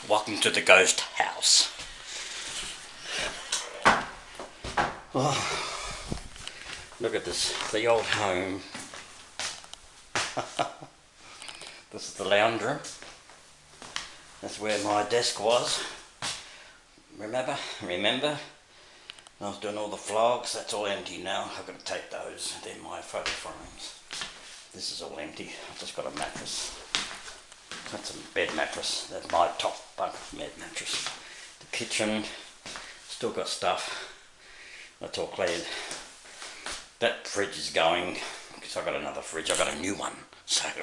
Welcome to the ghost house. Oh, look at this, the old home. This is the lounge room. That's where my desk was. Remember? I was doing all the vlogs. That's all empty now. I've got to take those. They're my photo frames. This is all empty. I've just got a mattress. That's a bed mattress. That's my top bunk bed mattress. The kitchen, still got stuff. That's all cleared. That fridge is going, because I've got another fridge. I've got a new one, so I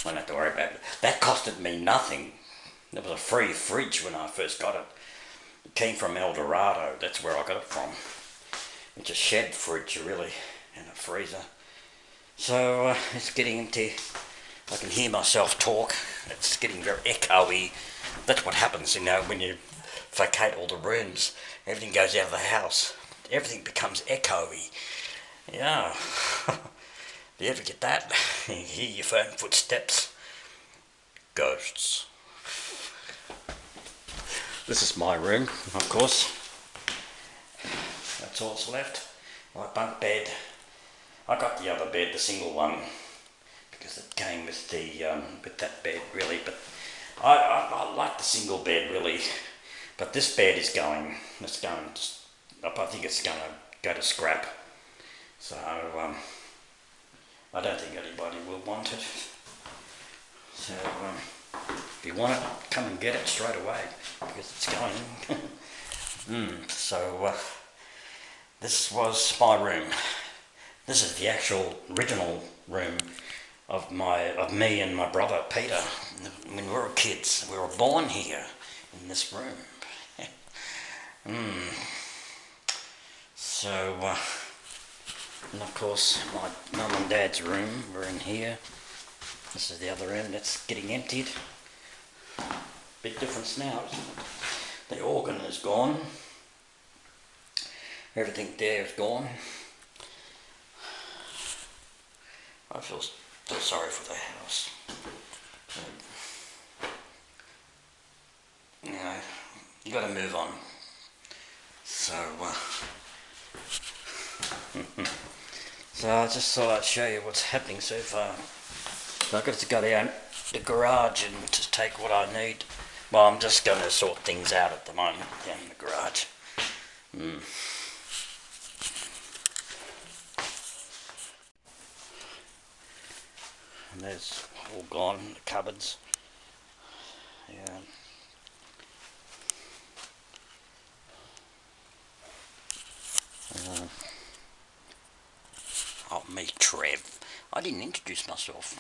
don't have to worry about it. That costed me nothing. It was a free fridge when I first got it. It came from El Dorado. That's where I got it from. It's a shed fridge, really, and a freezer. So it's getting empty. I can hear myself talk. It's getting very echoey. That's what happens, when you vacate all the rooms. Everything goes out of the house. Everything becomes echoey. Yeah. Do you ever get that? You hear your phone footsteps. Ghosts. This is my room, of course. That's all that's left. My bunk bed. I got the other bed, the single one, because it came with that bed, really. But I like the single bed, really. But this bed is going. I think it's going to go to scrap. So I don't think anybody will want it. So if you want it, come and get it straight away, because it's going. So this was my room. This is the actual original room of me and my brother Peter. When we were kids, we were born here in this room. So, and of course, my mum and dad's room were in here. This is the other room that's getting emptied. Big difference now, isn't it? The organ is gone. Everything there is gone. I feel sorry for the house. You got to move on. So, so I just thought I'd show you what's happening so far. So I've got to go down the garage and just take what I need. Well, I'm just going to sort things out at the moment down in the garage. And there's all gone, the cupboards. Yeah. Oh, me, Trev. I didn't introduce myself.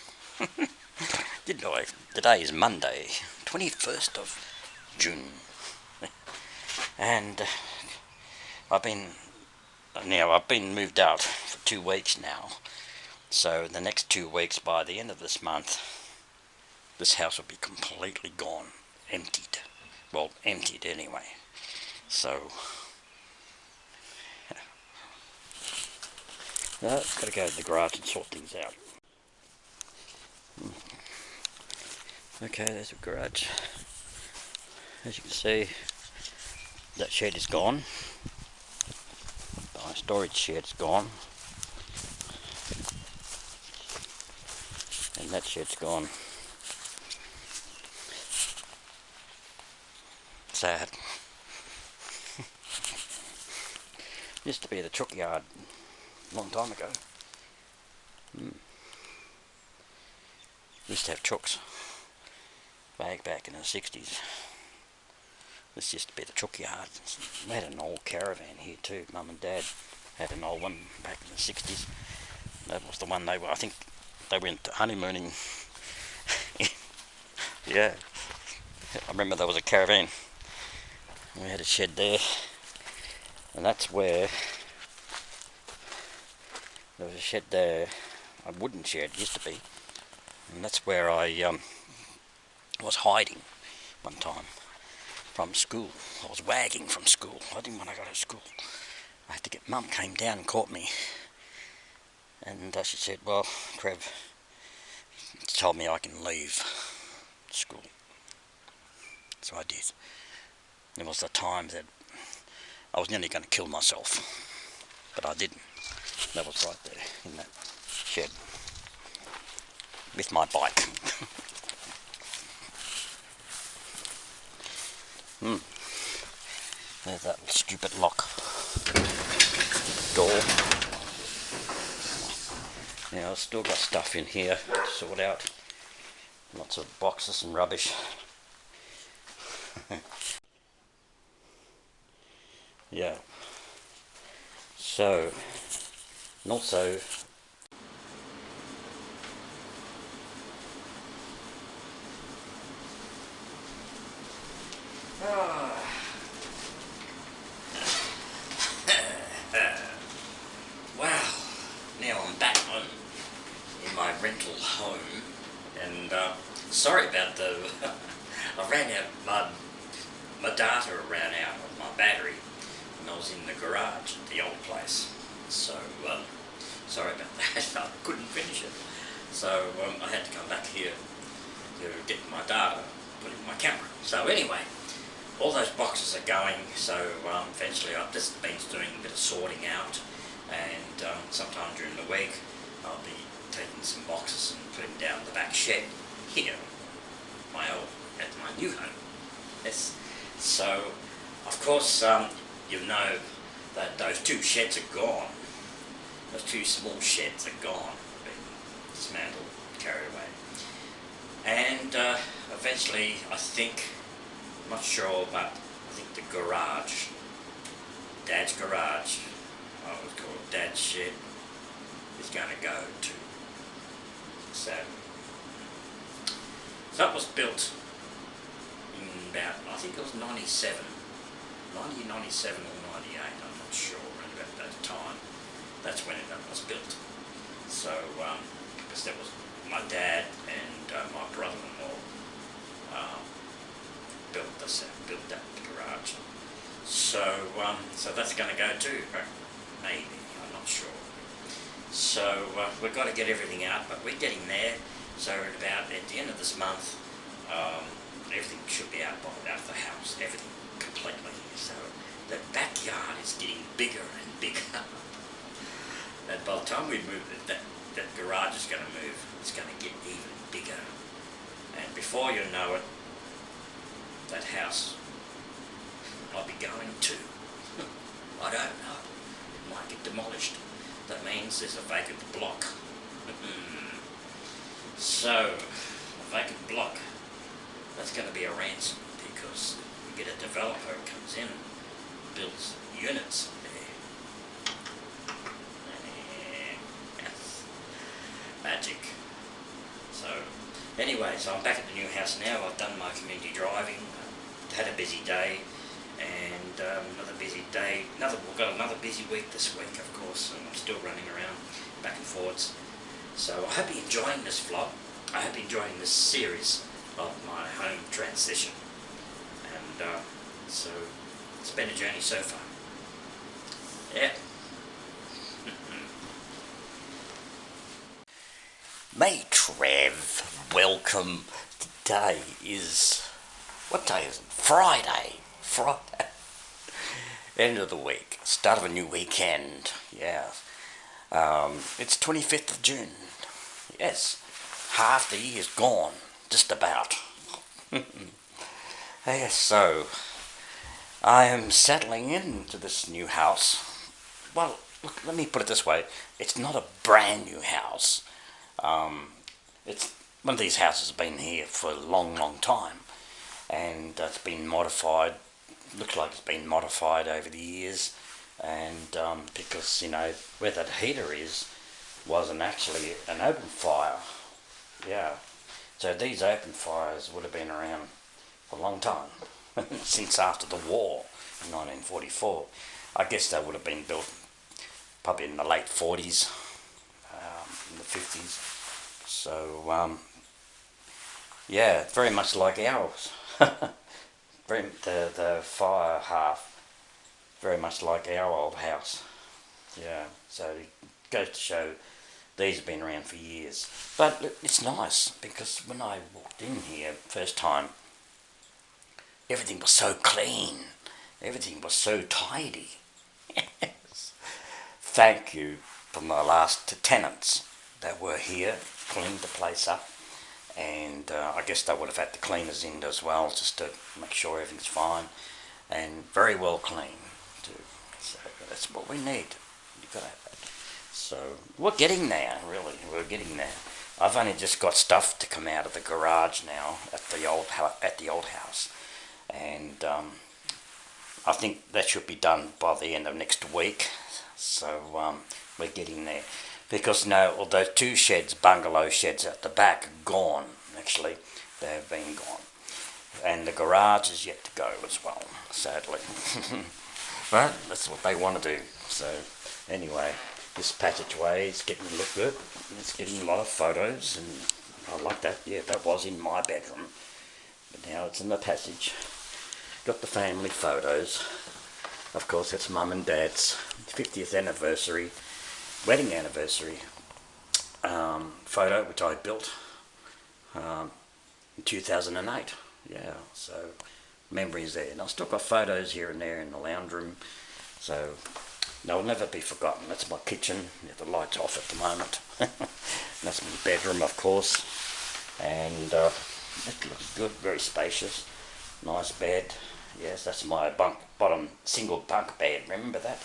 Didn't I? Today is Monday, 21st of June. And I've been moved out for 2 weeks now. So the next 2 weeks, by the end of this month, this house will be completely gone, emptied. Well, emptied anyway. So, I've got to go to the garage and sort things out. Okay, there's the garage. As you can see, that shed is gone. My storage shed's gone. And that shed's gone. Sad. Used to be the chook yard a long time ago. Used to have chooks back in the 60s. This used to be the chook yard. We had an old caravan here too. Mum and Dad had an old one back in the 60s. That was the one I think they went honeymooning. Yeah. I remember there was a caravan. We had a shed there. And that's where there was a shed there, a wooden shed used to be. And that's where I was hiding one time from school. I was wagging from school. I didn't want to go to school. I had to get, Mum came down and caught me. And she said, well, Trev, told me I can leave school. So I did. It was the time that I was nearly going to kill myself, but I didn't. That was right there in that shed with my bike. There's that stupid lock door. Now I've still got stuff in here to sort out. Lots of boxes and rubbish. Yeah. So, and also wow, now I'm back in my rental home, and sorry about the I ran out my data ran out of my battery when I was in the garage at the old place, so sorry about that. I couldn't finish it, so I had to come back here to get my data, put it in my camera. So anyway, all those boxes are going, so eventually I've just been doing a bit of sorting out, and sometime during the week I'll be taking some boxes and putting down the back shed here at my new home. Yes. So of course you know that those two sheds are gone. Those two small sheds are gone, been dismantled, carried away, and eventually I think, I'm not sure, but I think the garage, Dad's garage, I would call it Dad's shed, is going to go too. So it was built in about, I think it was 1997 or 98, I'm not sure, around about that time. That's when it was built. So, because that was my dad and my brother-in-law built that garage. So, so that's going to go too, maybe, I'm not sure. So we've got to get everything out, but we're getting there. So at the end of this month, everything should be out of the house, everything completely. So the backyard is getting bigger and bigger. And by the time we move it, that garage is going to move. It's going to get even bigger. And before you know it, that house might be going too. I don't know. It might get demolished. That means there's a vacant block. So, a vacant block, that's going to be a ransom, because you get a developer who comes in, builds units there. Yes. Magic. So, anyway, so I'm back at the new house now. I've done my community driving, had a busy day, and another busy day. We've got another busy week this week, of course, and I'm still running around back and forwards. So I hope you're enjoying this vlog. I hope you're enjoying this series of my home transition. And so it's been a journey so far. Yeah. Mate Trev, welcome. Today is, what day is it? Friday. End of the week, start of a new weekend. Yeah. It's 25th of June. Yes, half the year's gone, just about. Yes, so I am settling into this new house. Well, look, let me put it this way. It's not a brand new house. It's one of these houses has been here for a long, long time, and it's been modified. Looks like it's been modified over the years, and because, you know, where that heater wasn't actually an open fire. Yeah, so these open fires would have been around for a long time, since after the war in 1944. I guess they would have been built probably in the late 40s, in the 50s. So yeah, very much like ours. The fire half, very much like our old house. Yeah, so it goes to show These have been around for years. But it's nice because when I walked in here first time, everything was so clean. Everything was so tidy. Yes. Thank you for my last tenants that were here, cleaned the place up. And I guess they would have had the cleaners in as well, just to make sure everything's fine. And very well clean too. So that's what we need. You've got to have that. So we're getting there, really. We're getting there. I've only just got stuff to come out of the garage now at the old house, and I think that should be done by the end of next week. So we're getting there, because now all those two sheds, bungalow sheds at the back, are gone. Actually, they've been gone, and the garage is yet to go as well, sadly. But that's what they want to do. So anyway, this passageway is getting to look good. It's getting a lot of photos, and I like that. Yeah, that was in my bedroom, but now it's in the passage. Got the family photos. Of course, it's Mum and Dad's 50th anniversary, wedding anniversary photo, which I built in 2008. Yeah, so memories there. And I've still got photos here and there in the lounge room, so they'll never be forgotten. That's my kitchen. Yeah, the light's off at the moment. That's my bedroom, of course, and it looks good, very spacious, nice bed. Yes, that's my bottom single bunk bed, remember that?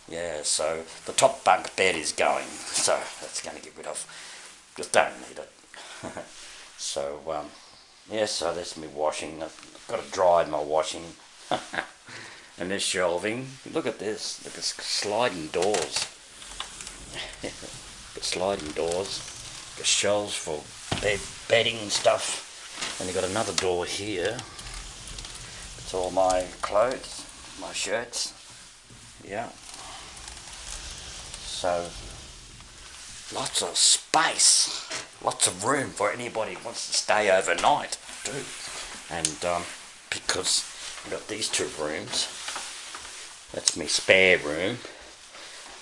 Yeah, so the top bunk bed is going, so that's going to get rid of, because don't need it. So, yeah, so that's me washing. I've got to dry my washing. And this shelving, look at this, look at sliding doors. Got sliding doors, got shelves for bedding and stuff. And you've got another door here. It's all my clothes, my shirts. Yeah. So, lots of space, lots of room for anybody who wants to stay overnight too. And because I've got these two rooms, that's my spare room.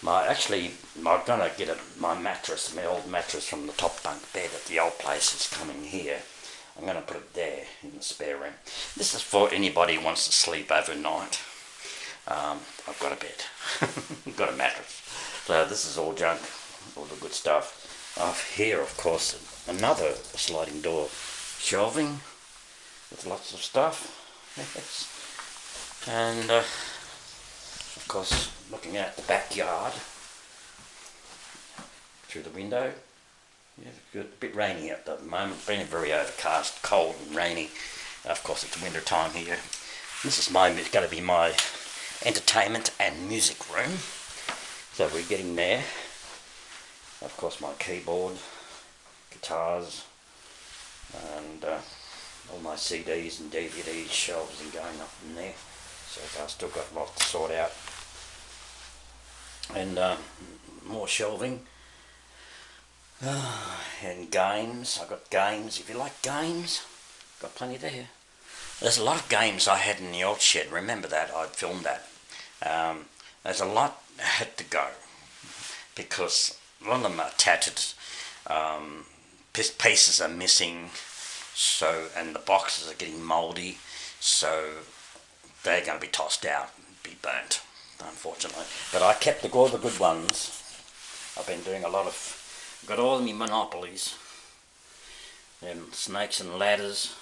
I'm gonna get my mattress, my old mattress from the top bunk bed at the old place is coming here. I'm gonna put it there in the spare room. This is for anybody who wants to sleep overnight. I've got a bed, I've got a mattress. So this is all junk, all the good stuff. Here, of course, another sliding door shelving with lots of stuff. Yes. And of course, looking at the backyard through the window. Yeah, good. A bit rainy at the moment. Been very overcast, cold and rainy. Of course, it's winter time here. This is going to be my entertainment and music room. So we're getting there. Of course, my keyboard, guitars, and all my CDs and DVDs, shelves and going up in there. So I've still got a lot to sort out. And more shelving. And games. I've got games. If you like games, got plenty there. There's a lot of games I had in the old shed. Remember that? I filmed that. There's a lot had to go because a lot of them are tattered. Pieces are missing. So, and the boxes are getting mouldy. So they're going to be tossed out and be burnt, unfortunately. But I kept all the good ones. I've been doing a lot of, got all of my Monopolies, and Snakes and Ladders,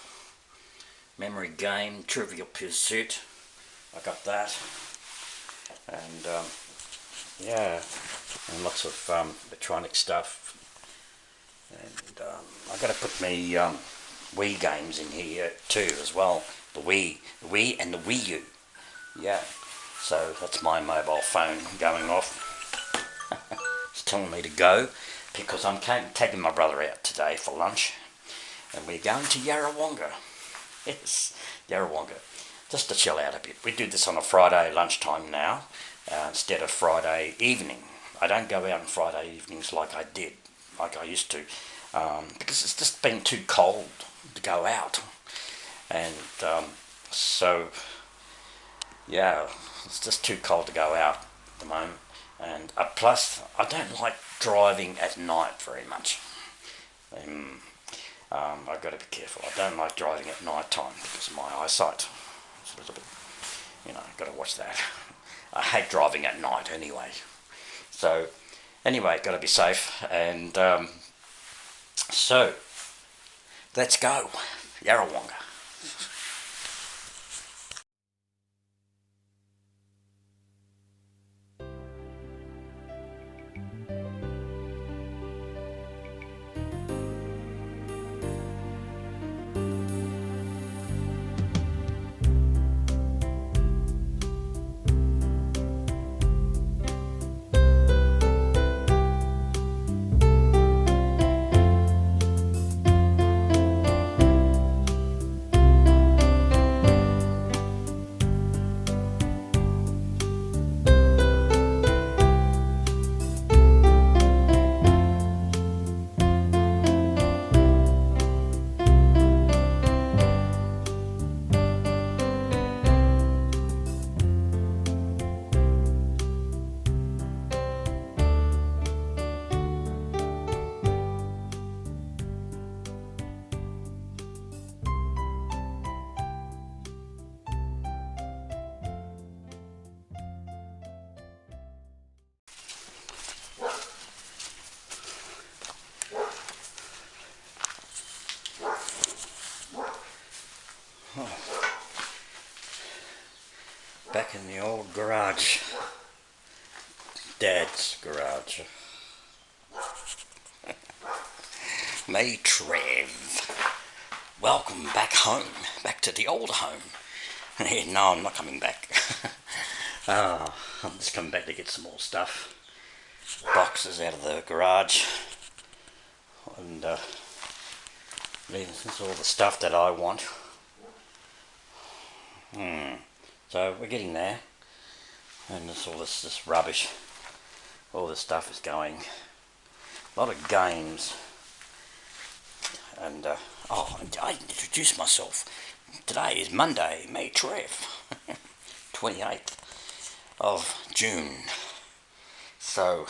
Memory Game, Trivial Pursuit. I got that. And yeah, and lots of electronic stuff. And I got to put my Wii games in here too as well. The Wii and the Wii U. Yeah. So that's my mobile phone going off. It's telling me to go because I'm taking my brother out today for lunch, and we're going to Yarrawonga. Yes, Yarrawonga, just to chill out a bit. We do this on a Friday lunchtime now instead of Friday evening. I don't go out on Friday evenings like I used to, because it's just been too cold to go out, and so yeah, it's just too cold to go out at the moment. And plus, I don't like driving at night very much. I've got to be careful. I don't like driving at night time because of my eyesight. It's a little bit, got to watch that. I hate driving at night anyway. So, anyway, got to be safe. And so, let's go. Yarrawonga. Back in the old garage, Dad's garage. Me, Trev. Welcome back home, back to the old home. No, I'm not coming back. I'm just coming back to get some more stuff. Boxes out of the garage. And this is all the stuff that I want. So we're getting there, and all this rubbish, all this stuff is going. A lot of games, and I introduced myself. Today is Monday, May Trev, 28th of June. So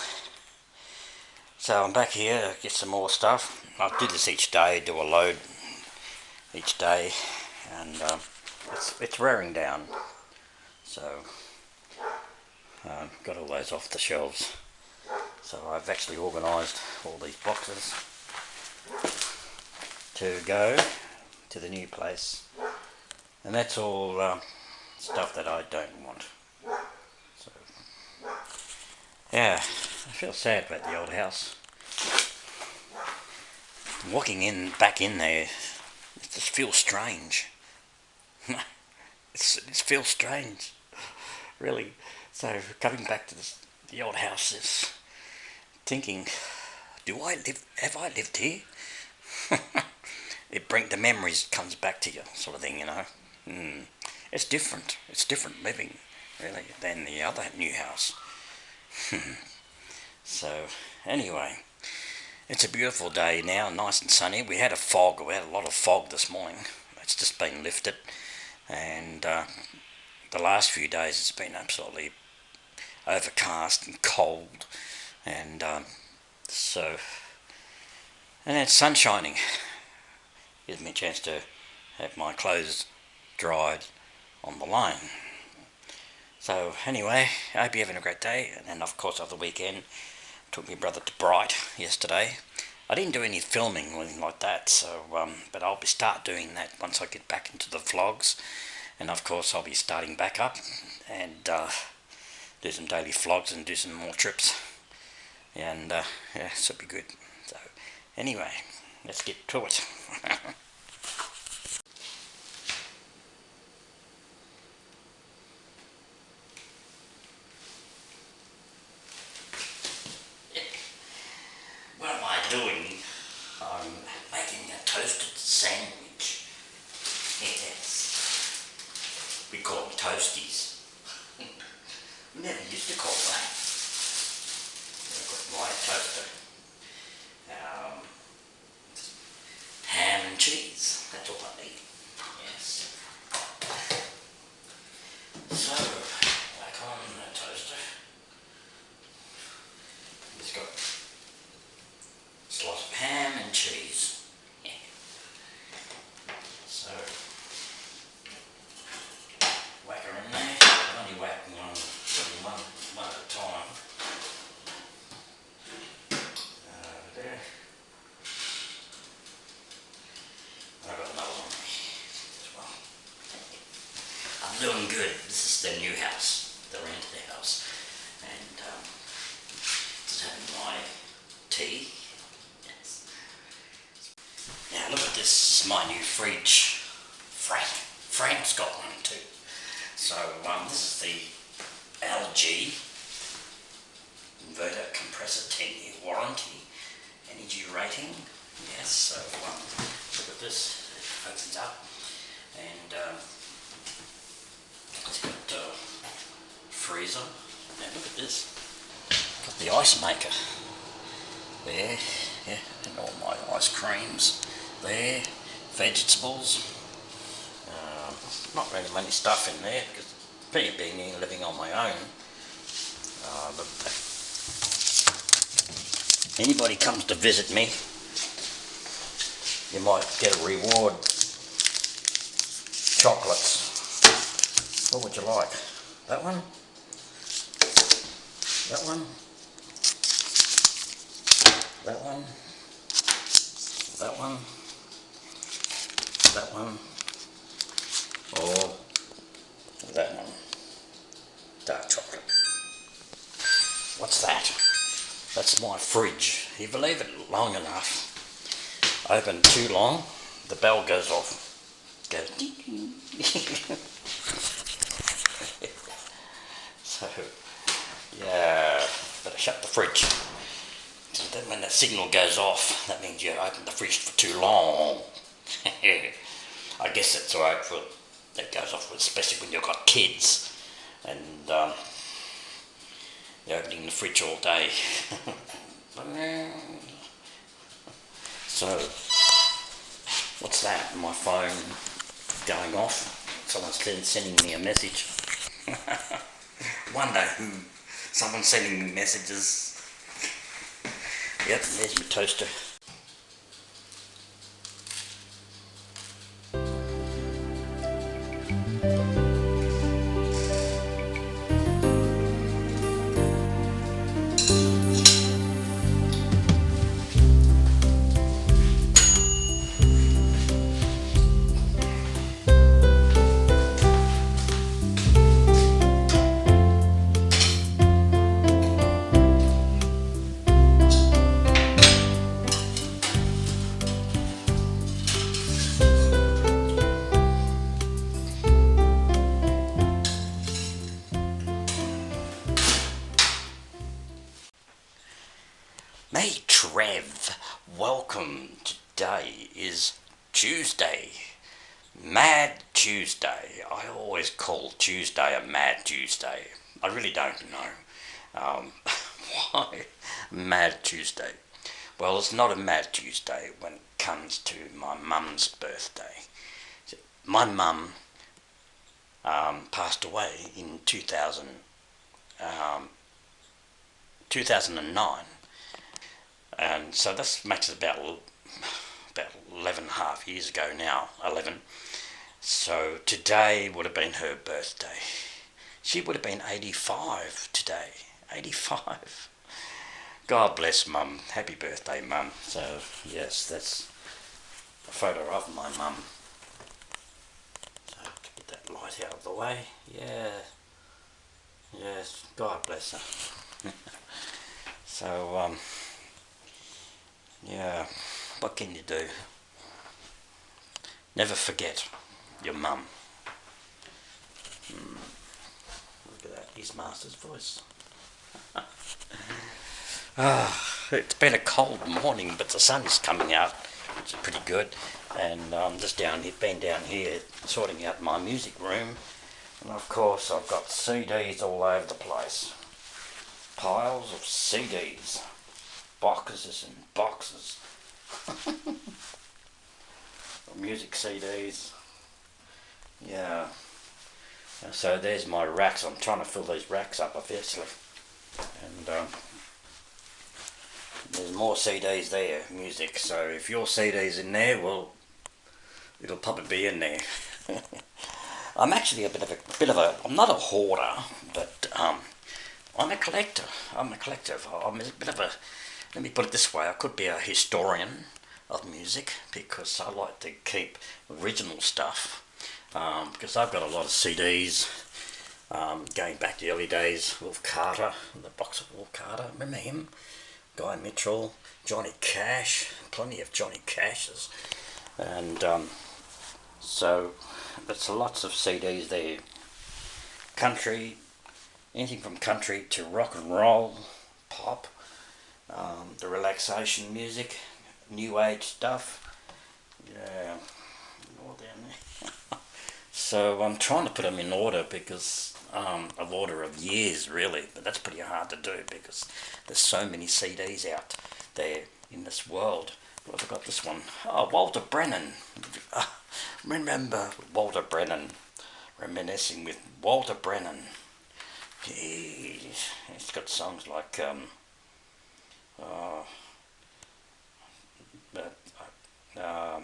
I'm back here to get some more stuff. I do this each day, do a load each day, and it's wearing down. So, got all those off the shelves. So I've actually organised all these boxes to go to the new place. And that's all stuff that I don't want. So, yeah, I feel sad about the old house. Walking back in there, it just feels strange. It feels strange. Really. So coming back to the old house is thinking, have I lived here? The memories comes back to you, sort of thing, It's different living, really, than the other new house. So, anyway, it's a beautiful day now, nice and sunny. We had a lot of fog this morning. It's just been lifted, and the last few days it's been absolutely overcast and cold, and it's sun shining. Gives me a chance to have my clothes dried on the line. So anyway, I hope you're having a great day. And then of course over the weekend, took my brother to Bright yesterday. I didn't do any filming or anything like that, so but I'll start doing that once I get back into the vlogs. And of course I'll be starting back up and do some daily vlogs and do some more trips. And yeah, this will be good. So anyway, let's get to it. What am I doing? I'm making a toasted sandwich. Yes. We call them toasties. We never used to call that. I've got my toaster. Ham and cheese. That's all I need. Yes. So, back on the toaster. It's got their new house, they rented their house, and just having my tea. Yes. Now look at this, my new fridge. Frank's got one too. So this is the LG inverter compressor 10-year warranty, energy rating. Yes, so look at this, it opens up, and it's got a freezer. Now look at this, got the ice maker there, yeah, and all my ice creams there, vegetables. Not really many stuff in there because me being here living on my own. But anybody comes to visit me, you might get a reward. Chocolates. What would you like? That one? That one? That one? That one? That one? Or that one? Dark chocolate. What's that? That's my fridge. If you leave it long enough, open too long, the bell goes off. Goes ding ding. So, yeah, better shut the fridge. So then when the signal goes off, that means you opened the fridge for too long. I guess that's alright for that goes off, especially when you've got kids and you're opening the fridge all day. So, what's that? My phone going off. Someone's sending me a message. Wonder who. Someone's sending me messages. Yep, there's my toaster. Hey Trev, welcome. Today is Tuesday, Mad Tuesday. I always call Tuesday a Mad Tuesday. I really don't know why Mad Tuesday. Well, it's not a Mad Tuesday when it comes to my mum's birthday. My mum passed away in 2009. And so this makes it about 11 and a half years ago now, 11. So today would have been her birthday. She would have been 85 today, 85. God bless Mum, happy birthday Mum. So yes, that's a photo of my mum. So to get that light out of the way, yeah, yes, God bless her. So yeah, what can you do? Never forget your mum. Look at that, his master's voice. It's been a cold morning, but the sun's coming out, which is pretty good. And I'm just been down here sorting out my music room. And of course I've got CDs all over the place. Piles of CDs. Boxes and boxes. Music CDs. Yeah. So there's my racks. I'm trying to fill these racks up obviously. And there's more CDs there, music. So if your CD's in there, well, it'll probably be in there. I'm actually a bit of a. I'm not a hoarder, but I'm a collector. I'm a bit of a. Let me put it this way, I could be a historian of music because I like to keep original stuff because I've got a lot of CDs Going back to the early days, Wolf Carter, the box of Wolf Carter, remember him? Guy Mitchell, Johnny Cash, plenty of Johnny Cashes. And so there's lots of CDs there. Country, anything from country to rock and roll, pop, the relaxation music, new age stuff. Yeah, all down there. So I'm trying to put them in order because of order of years really, but that's pretty hard to do because there's so many CDs out there in this world. But I forgot this one. Oh, Walter Brennan. Remember Walter Brennan? Reminiscing with Walter Brennan. Jeez, it's got songs like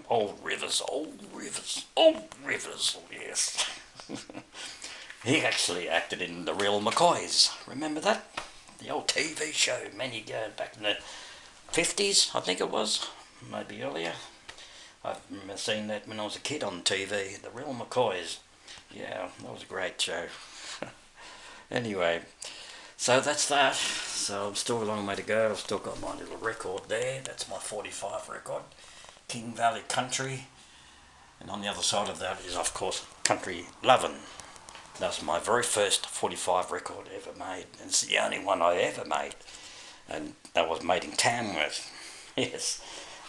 Old Rivers, Old Rivers, Old Rivers, yes. He actually acted in The Real McCoys. Remember that? The old TV show, man, you go back in the 50s, I think it was, maybe earlier. I remember seeing that when I was a kid on TV, The Real McCoys. Yeah, that was a great show. Anyway, so that's that. So I'm still a long way to go. I've still got my little record there. That's my 45 record, King Valley Country. And on the other side of that is, of course, Country Lovin'. That's my very first 45 record ever made. And it's the only one I ever made. And that was made in Tamworth. Yes,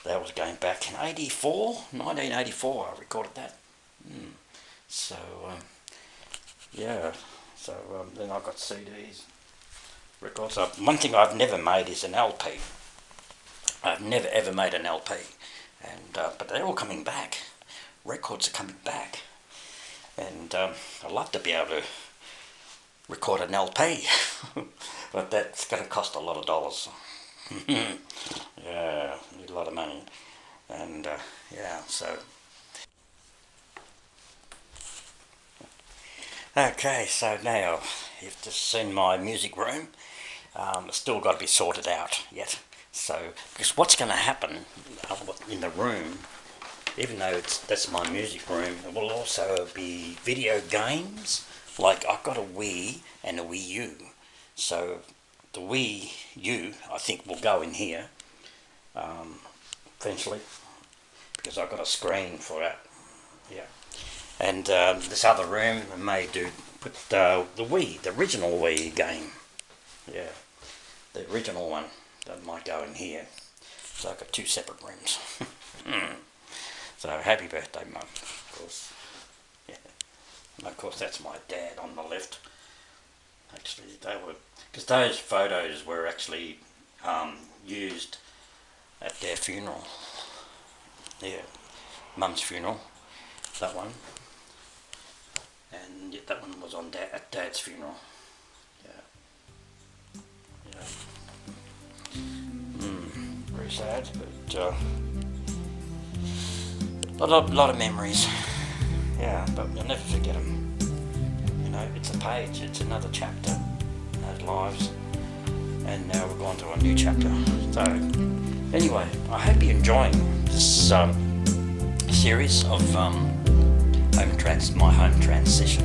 that was going back in 1984, I recorded that. So, yeah, so then I got CDs, records. One thing I've never made is an LP. I've never ever made an LP, and but they're all coming back. Records are coming back, and I'd love to be able to record an LP, but that's going to cost a lot of dollars. Yeah, need a lot of money, and yeah, so. Okay, so now you've just seen my music room. It's still got to be sorted out yet. So, because what's going to happen in the room, even though that's my music room, it will also be video games. Like I've got a Wii and a Wii U. So the Wii U, I think, will go in here eventually, because I've got a screen for that. Yeah. And this other room I may put the Wii, the original Wii game. Yeah, the original one, that might go in here. So I've got two separate rooms. So happy birthday, Mum, of course. Yeah. And of course that's my dad on the left. Actually, they were, because those photos were actually used at their funeral. Yeah, Mum's funeral, that one. And that one was on at Dad's funeral. Yeah. Yeah. Very sad, but a lot of memories. Yeah, but you'll never forget them. You know, it's a page, it's another chapter in those lives. And now we're going to a new chapter. So, anyway, I hope you're enjoying this series of my home transition,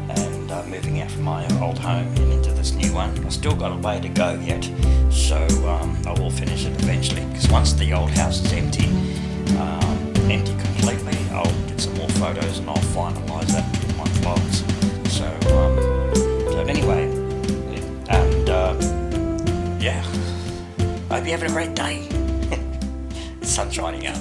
and moving out from my old home and into this new one. I've still got a way to go yet, so I will finish it eventually, because once the old house is empty completely, I'll get some more photos and I'll finalise that in my vlogs. So anyway, and yeah, I hope you're having a great day. The sun's shining out.